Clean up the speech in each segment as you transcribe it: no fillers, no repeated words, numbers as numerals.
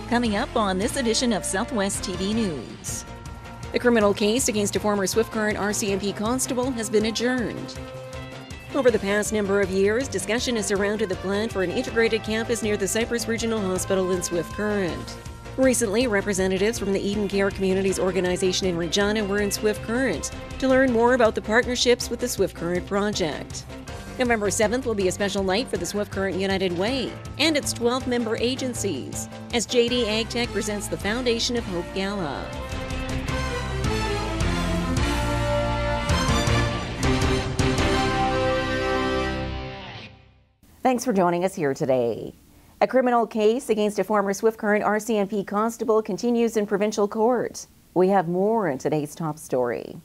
Coming up on this edition of SWTV News. The criminal case against a former Swift Current RCMP constable has been adjourned. Over the past number of years, discussion has surrounded the plan for an integrated campus near the Cypress Regional Hospital in Swift Current. Recently, representatives from the Eden Care Communities organization in Regina were in Swift Current to learn more about the partnerships with the Swift Current project. November 7th will be a special night for the Swift Current United Way and its 12 member agencies as JD AgTech presents the Foundation of Hope Gala. Thanks for joining us here today. A criminal case against a former Swift Current RCMP constable continues in Provincial Court. We have more in today's top story.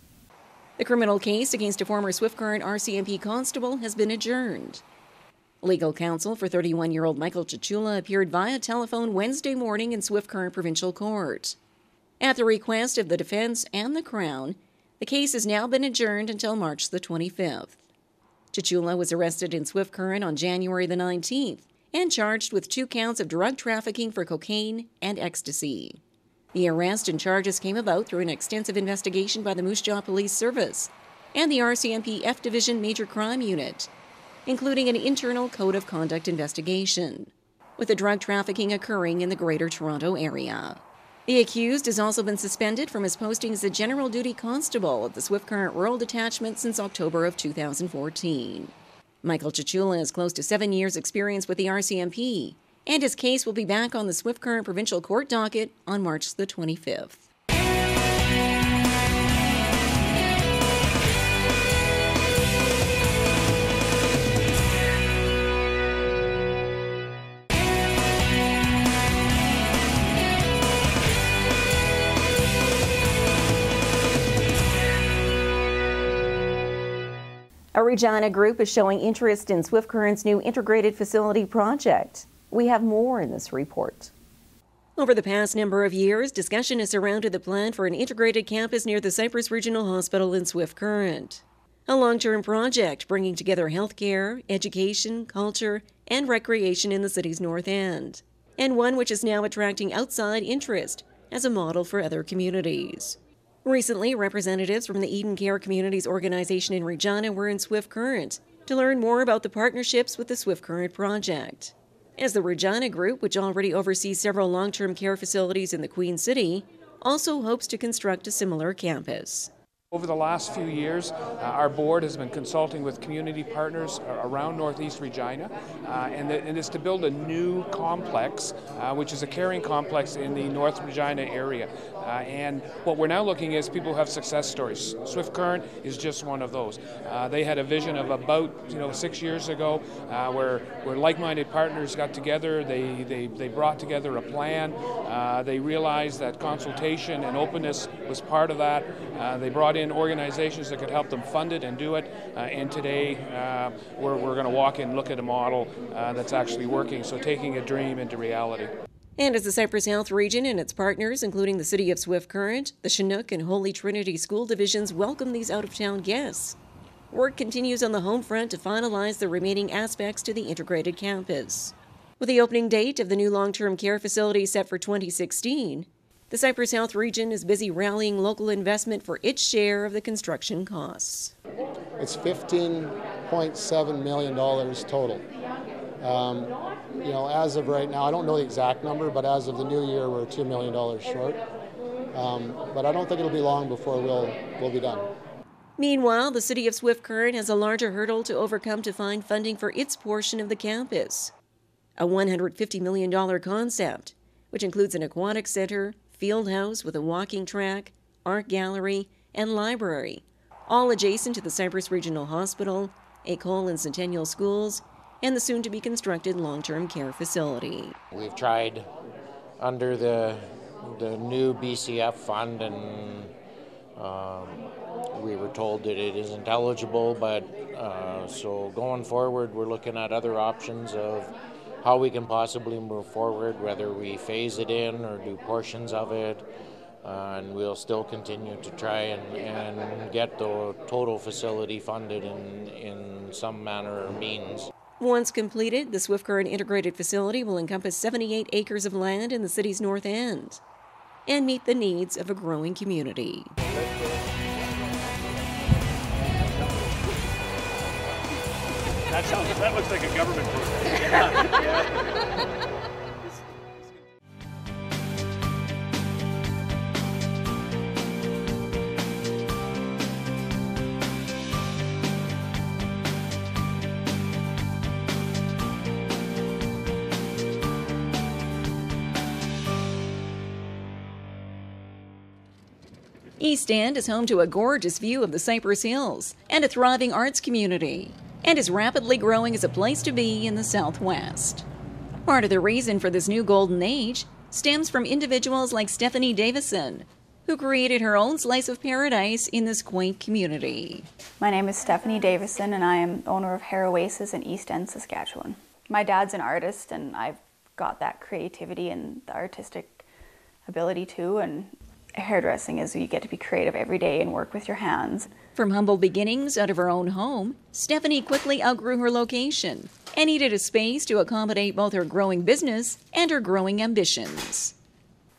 The criminal case against a former Swift Current RCMP constable has been adjourned. Legal counsel for 31-year-old Michael Chichula appeared via telephone Wednesday morning in Swift Current Provincial Court. At the request of the defense and the Crown, the case has now been adjourned until March the 25th. Chichula was arrested in Swift Current on January the 19th and charged with 2 counts of drug trafficking for cocaine and ecstasy. The arrest and charges came about through an extensive investigation by the Moose Jaw Police Service and the RCMP F Division Major Crime Unit, including an internal code of conduct investigation, with the drug trafficking occurring in the Greater Toronto Area. The accused has also been suspended from his posting as a general duty constable at the Swift Current Rural Detachment since October of 2014. Michael Chichula has close to 7 years' experience with the RCMP, and his case will be back on the Swift Current Provincial Court docket on March the 25th. A Regina group is showing interest in Swift Current's new integrated facility project. We have more in this report. Over the past number of years, discussion has surrounded the plan for an integrated campus near the Cypress Regional Hospital in Swift Current. A long-term project bringing together healthcare, education, culture, and recreation in the city's north end, and one which is now attracting outside interest as a model for other communities. Recently, representatives from the Eden Care Communities organization in Regina were in Swift Current to learn more about the partnerships with the Swift Current project, as the Regina group, which already oversees several long-term care facilities in the Queen City, also hopes to construct a similar campus. Over the last few years, our board has been consulting with community partners around Northeast Regina, and it's to build a new complex, which is a caring complex in the North Regina area. And what we're now looking is people who have success stories. Swift Current is just one of those. They had a vision of about 6 years ago where like-minded partners got together. They brought together a plan. They realized that consultation and openness was part of that. They brought in organizations that could help them fund it and do it. And today we're going to walk in and look at a model that's actually working, so taking a dream into reality. And as the Cypress Health Region and its partners, including the City of Swift Current, the Chinook and Holy Trinity School Divisions, welcome these out-of-town guests, work continues on the home front to finalize the remaining aspects to the integrated campus. With the opening date of the new long-term care facility set for 2016, the Cypress Health Region is busy rallying local investment for its share of the construction costs. It's $15.7 million total. As of right now, I don't know the exact number, but as of the new year, we're $2 million short. But I don't think it'll be long before we'll be done. Meanwhile, the City of Swift Current has a larger hurdle to overcome to find funding for its portion of the campus. A $150 million concept, which includes an aquatic center, field house with a walking track, art gallery, and library, all adjacent to the Cypress Regional Hospital, École and Centennial Schools, and the soon-to-be-constructed long-term care facility. We've tried under the new BCF fund, and we were told that it isn't eligible, but so going forward, we're looking at other options of how we can possibly move forward, whether we phase it in or do portions of it, and we'll still continue to try and get the total facility funded in some manner or means. Once completed, the Swift Current integrated facility will encompass 78 acres of land in the city's north end and meet the needs of a growing community. That looks like a government project. Eastend is home to a gorgeous view of the Cypress Hills and a thriving arts community, and is rapidly growing as a place to be in the Southwest. Part of the reason for this new golden age stems from individuals like Stephanie Davison, who created her own slice of paradise in this quaint community. My name is Stephanie Davison, and I am owner of Hair Oasis in Eastend, Saskatchewan. My dad's an artist, and I've got that creativity and the artistic ability too, and hairdressing is you get to be creative every day and work with your hands. From humble beginnings out of her own home, Stephanie quickly outgrew her location and needed a space to accommodate both her growing business and her growing ambitions.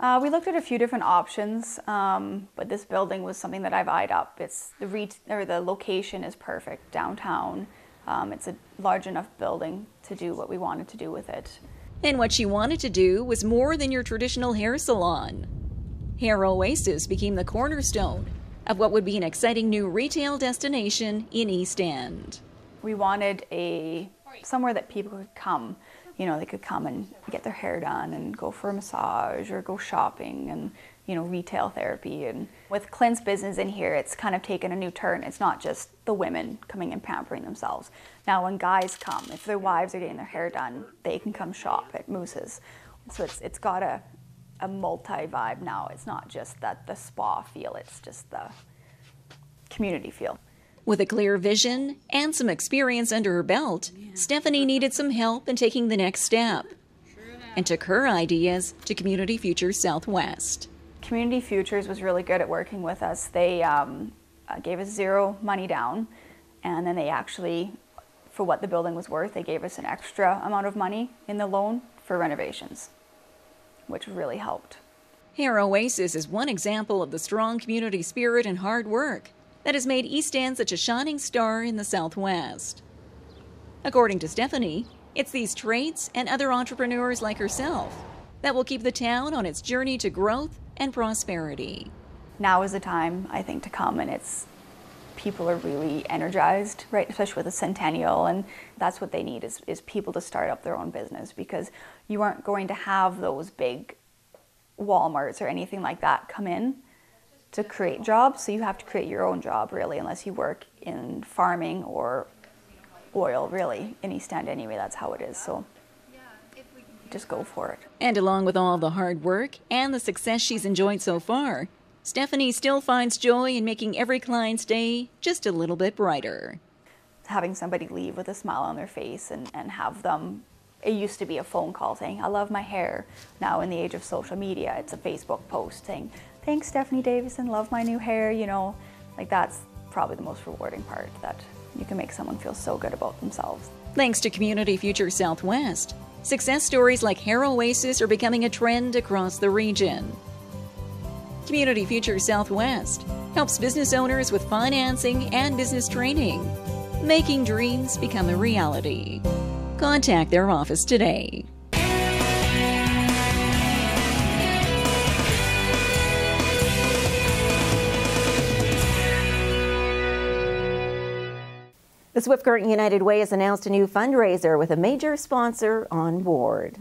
We looked at a few different options, but this building was something that I've eyed up. It's the location is perfect downtown. It's a large enough building to do what we wanted to do with it. And what she wanted to do was more than your traditional hair salon. Hair Oasis became the cornerstone of what would be an exciting new retail destination in Eastend. We wanted somewhere that people could come. You know, they could come and get their hair done and go for a massage or go shopping and, you know, retail therapy. And with Clint's business in here, it's kind of taken a new turn. It's not just the women coming and pampering themselves. Now when guys come, if their wives are getting their hair done, they can come shop at Moose's. So it's got a multi-vibe now. It's not just the spa feel, it's just the community feel. With a clear vision and some experience under her belt, Stephanie needed some help in taking the next step and took her ideas to Community Futures Southwest. Community Futures was really good at working with us. They gave us zero money down, and then they actually, for what the building was worth, they gave us an extra amount of money in the loan for renovations, which really helped. Hair Oasis is one example of the strong community spirit and hard work that has made Eastend such a shining star in the Southwest. According to Stephanie, it's these traits and other entrepreneurs like herself that will keep the town on its journey to growth and prosperity. Now is the time, I think, to come, and people are really energized, right? Especially with the centennial, and that's what they need is people to start up their own business, because you aren't going to have those big Walmarts or anything like that come in to create jobs, so you have to create your own job, really, unless you work in farming or oil, really, in Eastend anyway. That's how it is, so just go for it. And along with all the hard work and the success she's enjoyed so far, Stephanie still finds joy in making every client's day just a little bit brighter. Having somebody leave with a smile on their face and have them, it used to be a phone call saying, I love my hair. Now in the age of social media, it's a Facebook post saying, thanks Stephanie Davison, love my new hair, you know. Like that's probably the most rewarding part, that you can make someone feel so good about themselves. Thanks to Community Futures Southwest, success stories like Hair Oasis are becoming a trend across the region. Community Futures Southwest helps business owners with financing and business training, making dreams become a reality. Contact their office today. The Swift Current United Way has announced a new fundraiser with a major sponsor on board.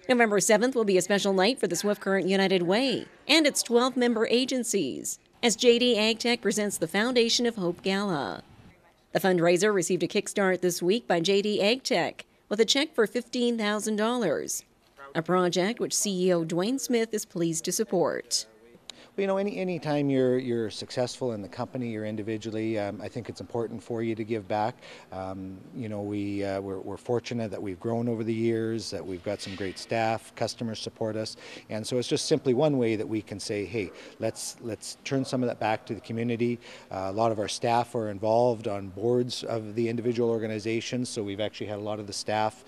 November 7th will be a special night for the Swift Current United Way and its 12 member agencies as JD AgTech presents the Foundation of Hope Gala. The fundraiser received a kickstart this week by JD AgTech with a check for $15,000, a project which CEO Dwayne Smith is pleased to support. But, you know, any time you're successful in the company or individually, I think it's important for you to give back. You know, we're fortunate that we've grown over the years, that we've got some great staff, customers support us, and so it's just simply one way that we can say, hey, let's turn some of that back to the community. A lot of our staff are involved on boards of the individual organizations, so we've actually had a lot of the staff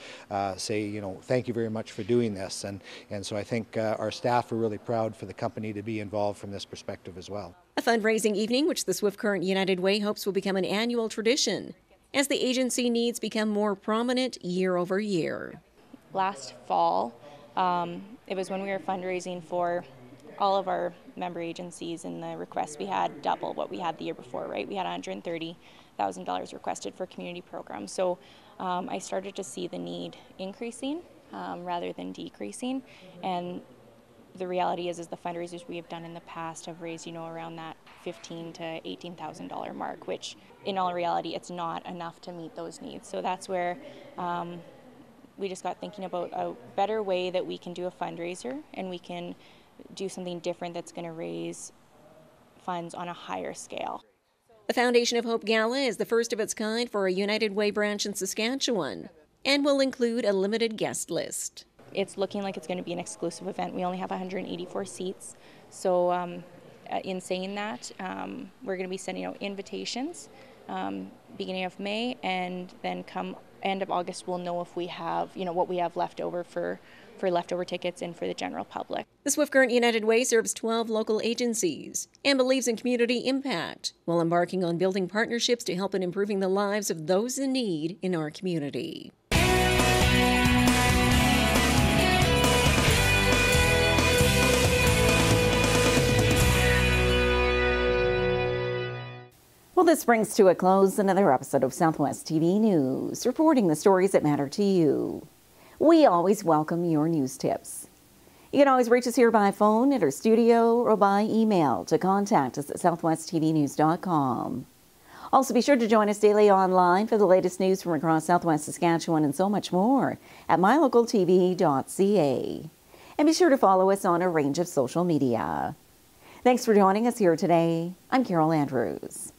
say, you know, thank you very much for doing this, and so I think our staff are really proud for the company to be involved from this perspective as well. A fundraising evening which the Swift Current United Way hopes will become an annual tradition as the agency needs become more prominent year over year. Last fall, it was when we were fundraising for all of our member agencies, and the request we had double what we had the year before, right? We had $130,000 requested for community programs. So I started to see the need increasing rather than decreasing. And the reality is the fundraisers we have done in the past have raised, you know, around that $15,000 to $18,000 mark, which in all reality, it's not enough to meet those needs. So that's where we just got thinking about a better way that we can do a fundraiser, and we can do something different that's going to raise funds on a higher scale. The Foundation of Hope Gala is the first of its kind for a United Way branch in Saskatchewan and will include a limited guest list. It's looking like it's going to be an exclusive event. We only have 184 seats. So in saying that, we're going to be sending out invitations beginning of May, and then come end of August we'll know if we have, you know, what we have left over for leftover tickets and for the general public. The Swift Current United Way serves 12 local agencies and believes in community impact while embarking on building partnerships to help in improving the lives of those in need in our community. Well, this brings to a close another episode of Southwest TV News, reporting the stories that matter to you. We always welcome your news tips. You can always reach us here by phone at our studio or by email to contact us at southwesttvnews.com. Also, be sure to join us daily online for the latest news from across Southwest Saskatchewan and so much more at MyLocalTV.ca. And be sure to follow us on a range of social media. Thanks for joining us here today. I'm Carol Andrews.